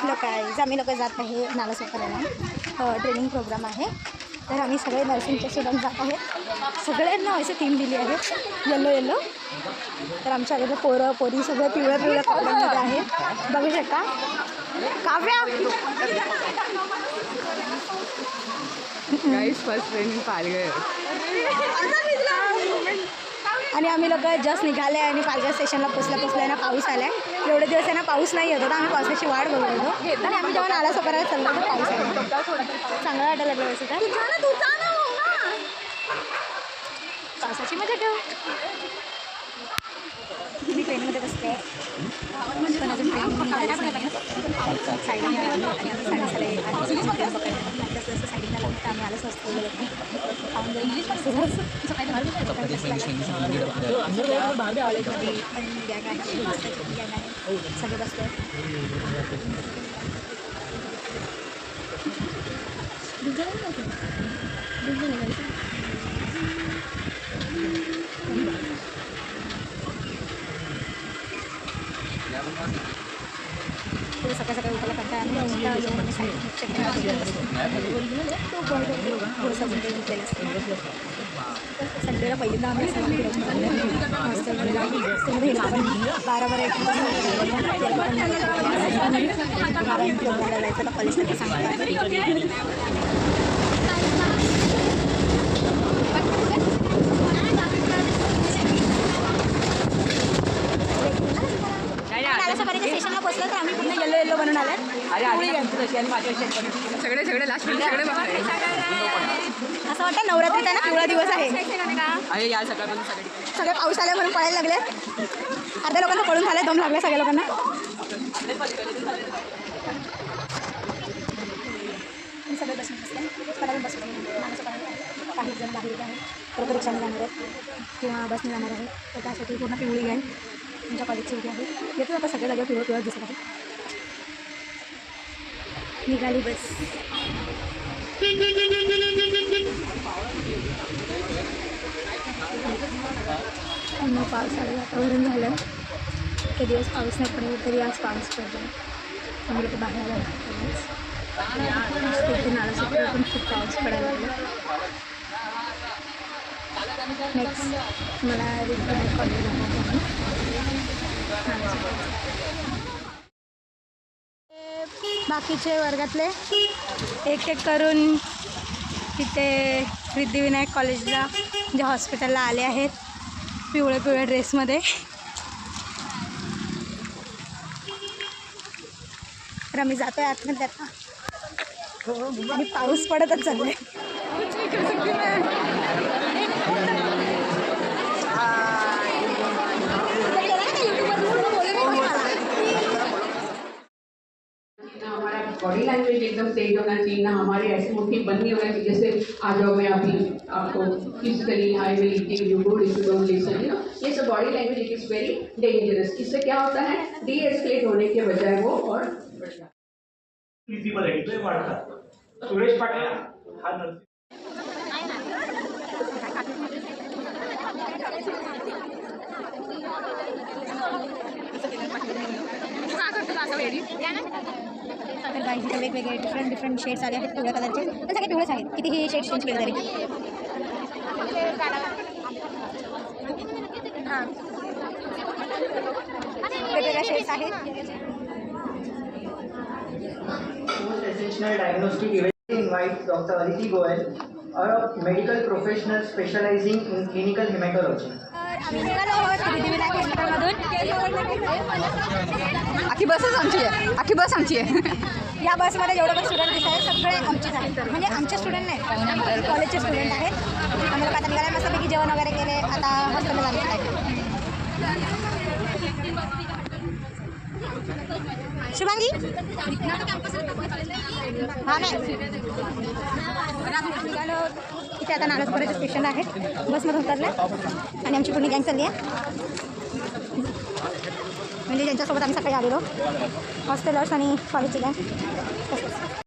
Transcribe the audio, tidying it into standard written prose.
लोक आहे आम्ही लोक जात आहे नालासोपाऱ्याला ट्रेनिंग प्रोग्राम आहे. तर आम्ही सगळे नर्सिंगचे स्टुडंट जात आहेत. सगळ्यांना अशी थीम दिली आहे येलो येलो. तर आमच्या आलेले पोरं पोरी सगळं पिवळ्या पिवळ्या कपड्यांमध्ये आहेत. बघू शकता. काव्या फर्स्ट ट्रेनिंग पालघर आणि आम्ही लोक जस्ट निघाले आणि पालघर स्टेशनला पोचल्या ना पाऊस आला आहे. एवढे दिवस आहे ना पाऊस नाही येत होता. आम्ही पावसाची वाट बघत होतो आणि आम्ही जेव्हा नालासोपाऱ्याला चाललो तर पाऊस आला. चांगला वाटायला लागलं वैसे तर पावसाची मजा ठेव. मी ट्रेनमध्ये बसते पण अजून ट्रेन साईडने आलो आणि आम्ही साडेसाडे साईडला लागतं. आम्ही आलोच असतो इंग्लिश पण सगळे बसतो. सकाळ सकाळी उठायला करता संडेला पहिल्यांदा आम्ही हॉस्टेलमध्ये 12-12 जायचं कॉलेजला सांगतो. नालासोपाऱ्याच्या स्टेशनला पोचलो तर आम्ही पुन्हा येलो येलो बनून आले. सगळे लास्ट सगळे असं वाटतं नवरात्रीचा ना पिवळा दिवस आहे. सगळे पाऊस आले म्हणून पळायला लागले. अर्ध्या लोकांना पळून झाले. दम लागले सगळ्या लोकांना. सगळे बसून बसले काही जण बाहेर आहे. बरोबर रिक्षाने जाणार आहेत किंवा बसने जाणार आहे. तर त्यासाठी पूर्ण पिवळी गँग तुमच्या कॉलेजची उभी आहे. येतो आता सगळ्या जागेवर पिवळं पिवळं दिसत आहे. निघाली बस. पावसाळी वातावरण झालं. ते दिवस पाऊस नाही पडेल तरी आज पाऊस पडला. आम्ही लोक बाहेर आलो. नालासोपाऱ्याला पण खूप पाऊस पडायला लागला. नेक्स्ट मला कॉलेज बाकीचे वर्गातले एक एक करून तिथे सिद्धिविनायक कॉलेजला जे हॉस्पिटलला आले आहेत पिवळ्या पिवळ्या ड्रेसमध्ये. तर आम्ही जातोय आतमध्ये आता आणि पाऊस पडतच चालले. बॉडी लैंग्वेज एकदम तेज होना चाहिए ना. हमारे ऐसे मुट्ठी बंद नहीं होना चाहिए जैसे आ जाओ मैं अभी आपको physically I will give you good if you don't listen. You know ये सब body language it is very dangerous. इससे क्या होता है डी एस्केलेट होने के बजाय वो और सुरेश पाटील हा नर्सिंग तर बाईकचे वेगवेगळे डिफरंट शेड्स आले आहेत पिवळ्या कलरचे. पण सगळे पिवळेच आहेत. कितीही शेड्स चेंज केले तरी. वेगवेगळ्या शेड्स आहेत. Essential diagnostic event invites Dr. Aditi Goel, a medical professional specializing in clinical hematology. आम्ही निघालो आहोत सिद्धिविनायक हॉस्पिटलमधून. आखी बसच आमची आहे. आखी बस आमची आहे. या बसमध्ये जेवढे पण स्टुडंट दिसत आहेत सगळे आमचेच आहेत. म्हणजे आमचे स्टुडंट नाही कॉलेजचे स्टुडंट आहेत. आम्ही लोक आता निघाले मस्तपैकी जेवण वगैरे केले. आता हॉस्टेलला जाणार आहे. शुभांगी हां नाही निघालो. इथे आता नालासोपाऱ्याचे स्टेशन आहे. बसमधून उतरले आणि आमची पूर्ण गँग चालली आहे. म्हणजे ज्यांच्यासोबत आम्ही सकाळी आलेलो हॉस्टेलर्स आणि कॉलेजची गँग.